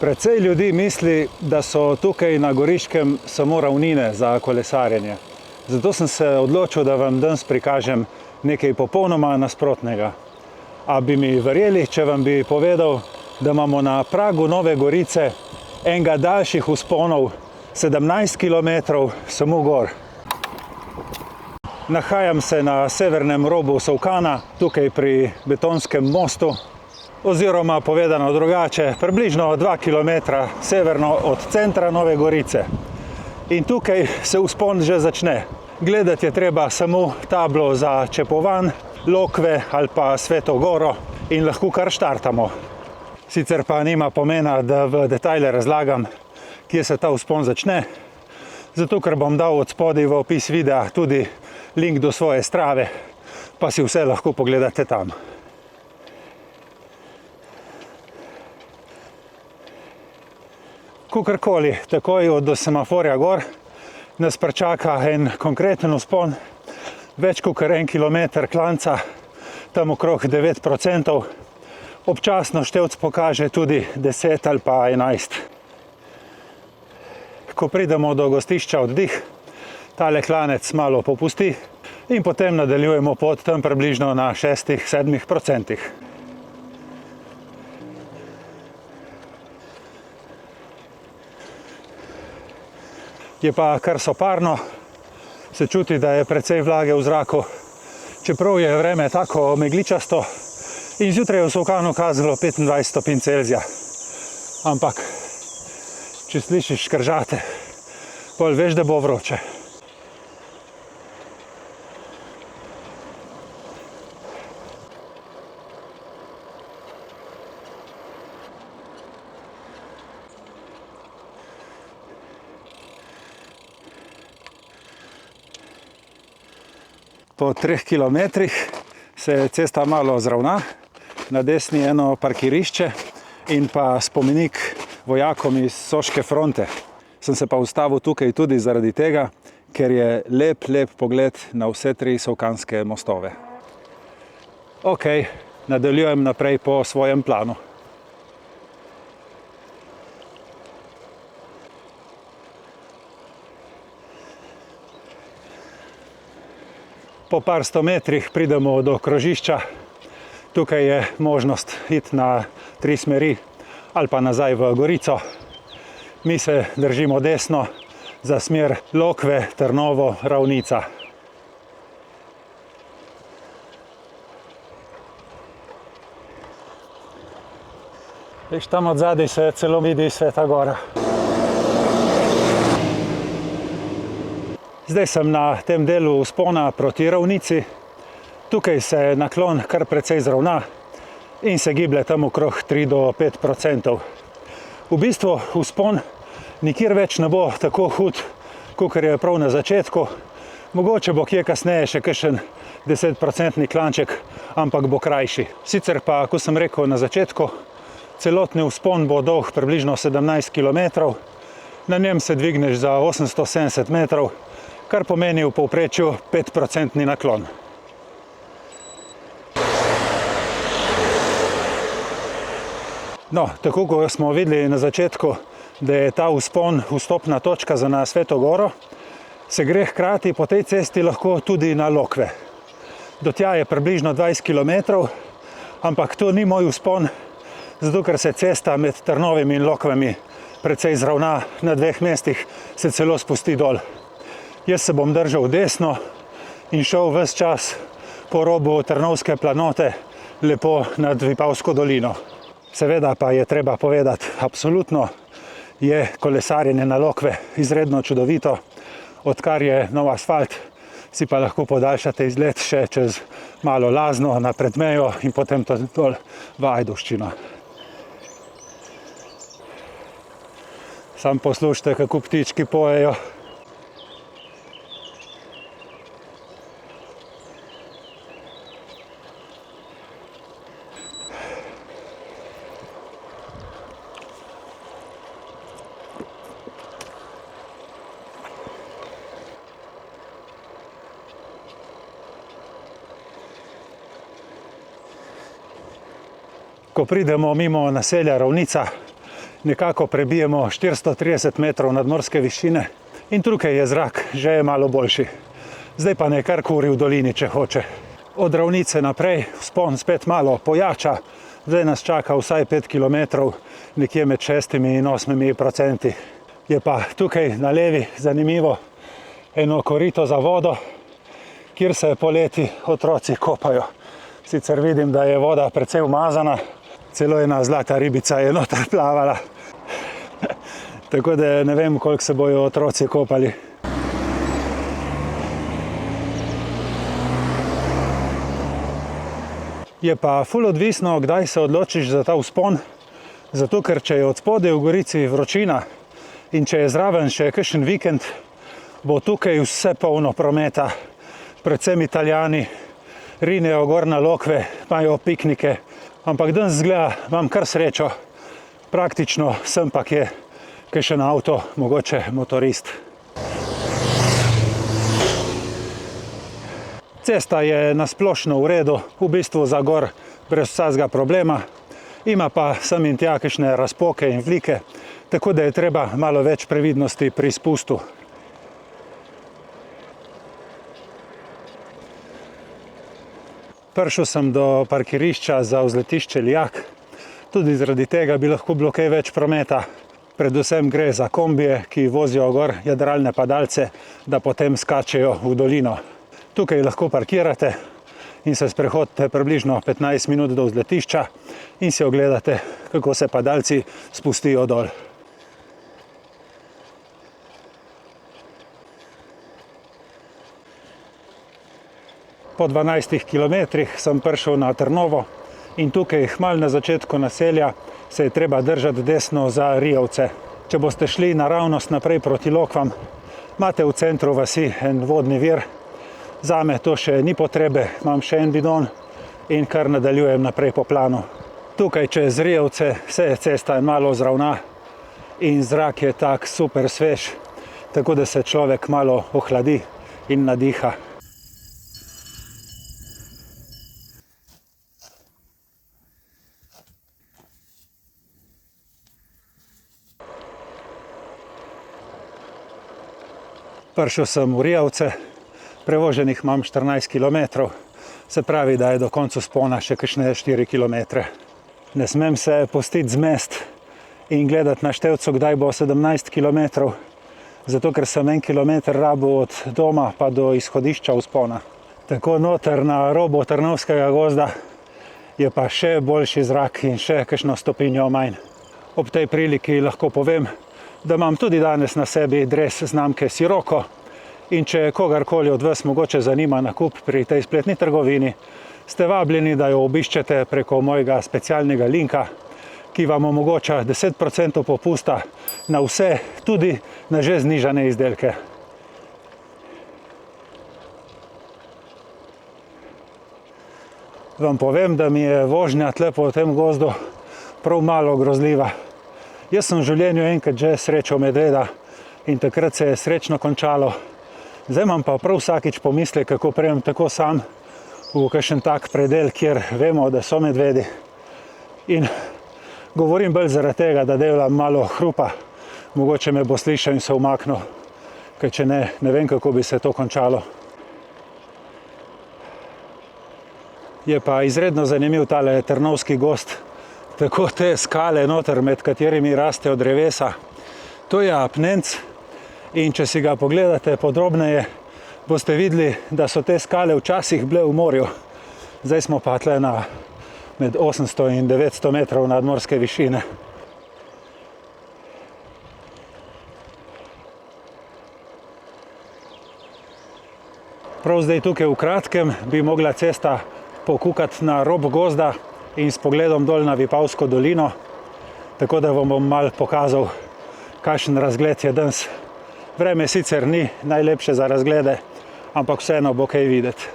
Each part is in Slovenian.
Precej ljudi misli, da so tukaj na Goriškem samo ravnine za kolesarjenje. Zato sem se odločil, da vam danes prikažem nekaj popolnoma nasprotnega. A bi mi verjeli, če vam bi povedal, da imamo na pragu Nove Gorice enega daljših vzponov, 17 km samo gor. Nahajam se na severnem robu Solkana, tukaj pri betonskem mostu, oziroma povedano drugače, približno 2 km severno od centra Nove Gorice. In tukaj se vzpon že začne. Gledati je treba samo tablo za Čepovan, Lokve ali pa Sveto Goro in lahko kar štartamo. Sicer pa nima pomena, da v detajle razlagam, kje se ta vzpon začne, zato ker bom dal od spodaj v opis videa tudi link do svoje Strave, pa si vse lahko pogledate tam. Kakorkoli, takoj od semaforja gor nas pričaka en konkreten vzpon, več kot 1 kilometer klanca, tam okrog 9%. Občasno števc pokaže tudi 10 ali pa 11. Ko pridemo do gostišča Oddih, tale klanec malo popusti in potem nadaljujemo pot tam približno na 6-7%. Je pa kar soparno, se čuti, da je precej vlage v zraku, čeprav je vreme tako megličasto in zjutraj je v Solkanu kazalo 25 stopinj Celzija. Ampak, če slišiš škržate, pol veš, da bo vroče. Po 3 kilometrih se cesta malo zravna, na desni eno parkirišče in pa spomenik vojakom iz Soške fronte. Sem se pa ustavil tukaj tudi zaradi tega, ker je lep pogled na vse 3 solkanske mostove. Ok, nadaljujem naprej po svojem planu. Po par 100 metrih pridemo do krožišča. Tukaj je možnost iti na 3 smeri ali pa nazaj v Gorico. Mi se držimo desno za smer Lokve, Trnovo, Ravnica. Veš, tam od zadaj se celo vidi Sveta Gora. Zdaj sem na tem delu vzpona proti Ravnici. Tukaj se naklon kar precej zravna in se giblje tam okrog 3-5%. V bistvu vzpon nikjer več ne bo tako hud, kakor je prav na začetku. Mogoče bo kje kasneje še kakšen 10% klanček, ampak bo krajši. Sicer pa, ko sem rekel na začetku, celotni vzpon bo dolg približno 17 km. Na njem se dvigneš za 870 metrov, kar pomeni v povprečju 5% naklon. No, tako kot smo videli na začetku, da je ta vzpon vstopna točka za na Sveto Goro, se gre hkrati po tej cesti lahko tudi na Lokve. Do tja je približno 20 km, ampak to ni moj vzpon, zato ker se cesta med Trnovim in Lokvami precej zravna, na 2 mestih se celo spusti dol. Jaz se bom držal desno in šel ves čas po robu Trnovske planote lepo nad Vipavsko dolino. Seveda pa je treba povedati, absolutno je kolesarjenje na Lokve izredno čudovito. Odkar je nov asfalt, si pa lahko podaljšate izlet še čez malo Lazno na Predmejo in potem dol v Ajdovščino. Sam poslušajte, kako ptički pojejo. Ko pridemo mimo naselja Ravnica, nekako prebijemo 430 metrov nadmorske višine in tukaj je zrak že malo boljši. Zdaj pa nekar kuri v dolini, če hoče. Od ravnice naprej vzpon spet malo pojača, zdaj nas čaka vsaj 5 km, nekje med 6 in 8%. Je pa tukaj na levi zanimivo eno korito za vodo, kjer se poleti otroci kopajo. Sicer vidim, da je voda precej umazana, celo ena zlata ribica je noter plavala. Tako da ne vem, koliko se bojo otroci kopali. Je pa ful odvisno, kdaj se odločiš za ta vzpon, zato ker če je od spodaj v gorici vročina in če je zraven še kakšen vikend, bo tukaj vse polno prometa. Predvsem Italijani rinejo gor na lokve, imajo piknike, ampak danes zgleda, imam kar srečo. Praktično sem pa kje kakšen avto, mogoče motorist. Cesta je nasplošno v redu, v bistvu za gor brez vsakega problema. Ima pa sem in tja kakšne razpoke in vlike, tako da je treba malo več previdnosti pri spustu. Prišel sem do parkirišča za vzletišče Lijak. Tudi zaradi tega bi lahko bilo kaj več prometa. Predvsem gre za kombije, ki vozijo gor jadralne padalce, da potem skačejo v dolino. Tukaj lahko parkirate in se sprehodite približno 15 minut do vzletišča in si ogledate, kako se padalci spustijo dol. Po 12 kilometrih sem prišel na Trnovo in tukaj malo na začetku naselja se je treba držati desno za Rijavce. Če boste šli naravnost naprej proti Lokvam, imate v centru vasi en vodni vir. Zame to še ni potrebe, imam še en bidon in kar nadaljujem naprej po planu. Tukaj čez Rijavce se cesta malo zravna in zrak je tak super svež, tako da se človek malo ohladi in nadiha. Prišel sem v Rijavce, prevoženih imam 14 km, se pravi, da je do konca vzpona še kakšne 4 km. Ne smem se pustiti zmest in gledati na števcu, kdaj bo 17 km, zato ker sem 1 kilometer rabil od doma pa do izhodišča vzpona. Tako noter na robu Trnovskega gozda je pa še boljši zrak in še kakšno stopinjo manj. Ob tej priliki lahko povem, da imam tudi danes na sebi dres znamke Sirocco in če kogarkoli od vas mogoče zanima nakup pri tej spletni trgovini, ste vabljeni, da jo obiščete preko mojega specialnega linka, ki vam omogoča 10% popusta na vse, tudi na že znižane izdelke. Vam povem, da mi je vožnja tle po tem gozdu prav malo grozljiva. Jaz sem v življenju enkrat že srečal medveda in takrat se je srečno končalo. Zdaj imam pa prav vsakič pomislek, kako prejem tako sam v kakšen tak predel, kjer vemo, da so medvedi. In govorim bolj zaradi tega, da delam malo hrupa. Mogoče me bo slišal in se umaknil, ker če ne, ne vem, kako bi se to končalo. Je pa izredno zanimiv tale Trnovski gozd. Tako te skale noter, med katerimi rastejo drevesa. To je apnenc in če si ga pogledate podrobneje, boste videli, da so te skale včasih bile v morju. Zdaj smo pa tle na med 800 in 900 metrov nadmorske višine. Prav zdaj tukaj v kratkem bi mogla cesta pokukati na rob gozda in s pogledom dol na Vipavsko dolino, tako da vam bom malo pokazal, kakšen razgled je danes. Vreme sicer ni najlepše za razglede, ampak vseeno bo kaj videti.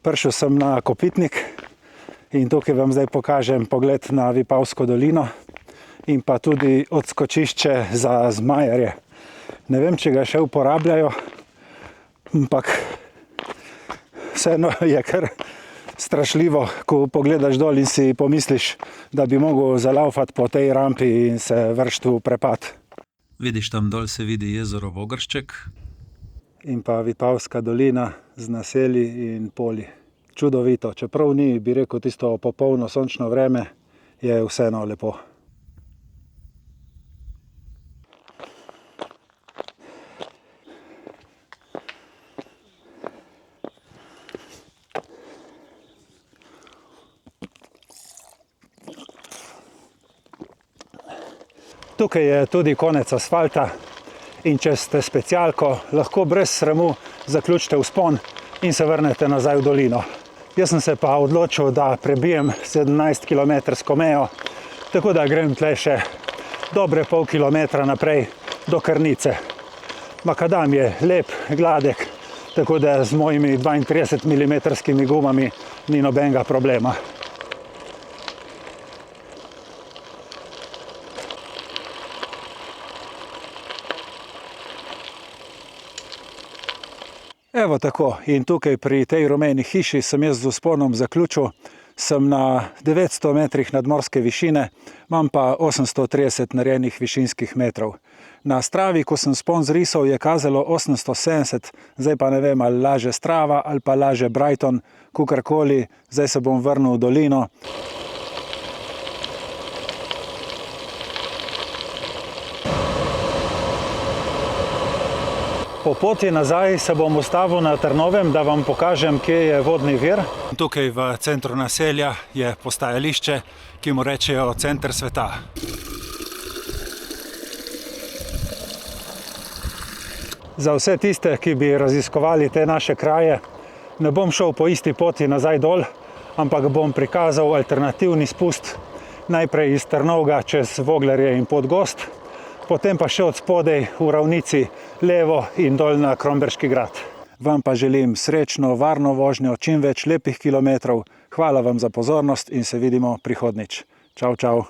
Prišel sem na Kopitnik in tukaj vam zdaj pokažem pogled na Vipavsko dolino in pa tudi odskočišče za zmajarje. Ne vem, če ga še uporabljajo, ampak vseeno je kar strašljivo, ko pogledaš dol in si pomisliš, da bi mogel zalaufati po tej rampi in se vršiti v prepad. Vidiš, tam dol se vidi jezero Vogršček. In pa Vipavska dolina z naselji in polji. Čudovito, čeprav ni, bi rekel, tisto popolno sončno vreme, je vseeno lepo. Tukaj je tudi konec asfalta in če ste specialko, lahko brez sramu zaključite vzpon in se vrnete nazaj v dolino. Jaz sem se pa odločil, da prebijem 17-kilometrsko mejo, tako da grem tle še dobre pol kilometra naprej do Krnice. Makadam je lep, gladek, tako da z mojimi 32-milimetrskimi gumami ni nobenega problema. Evo tako, in tukaj pri tej rumeni hiši sem jaz z vzponom zaključil. Sem na 900 metrih nadmorske višine, imam pa 830 narejenih višinskih metrov. Na Stravi, ko sem vzpon zrisal, je kazalo 870, zdaj pa ne vem, ali laže Strava ali pa laže Brighton, kakorkoli, zdaj se bom vrnil v dolino. Po poti nazaj se bom ustavil na Trnovem, da vam pokažem, kje je vodni vir. Tukaj v centru naselja je postajališče, ki mu rečejo center sveta. Za vse tiste, ki bi raziskovali te naše kraje, ne bom šel po isti poti nazaj dol, ampak bom prikazal alternativni spust, najprej iz Trnovega čez Voglarje in Podgost, potem pa še od spodaj v ravnici levo in dol na Kromberški grad. Vam pa želim srečno, varno vožnjo, čim več lepih kilometrov. Hvala vam za pozornost in se vidimo prihodnjič. Čau, čau.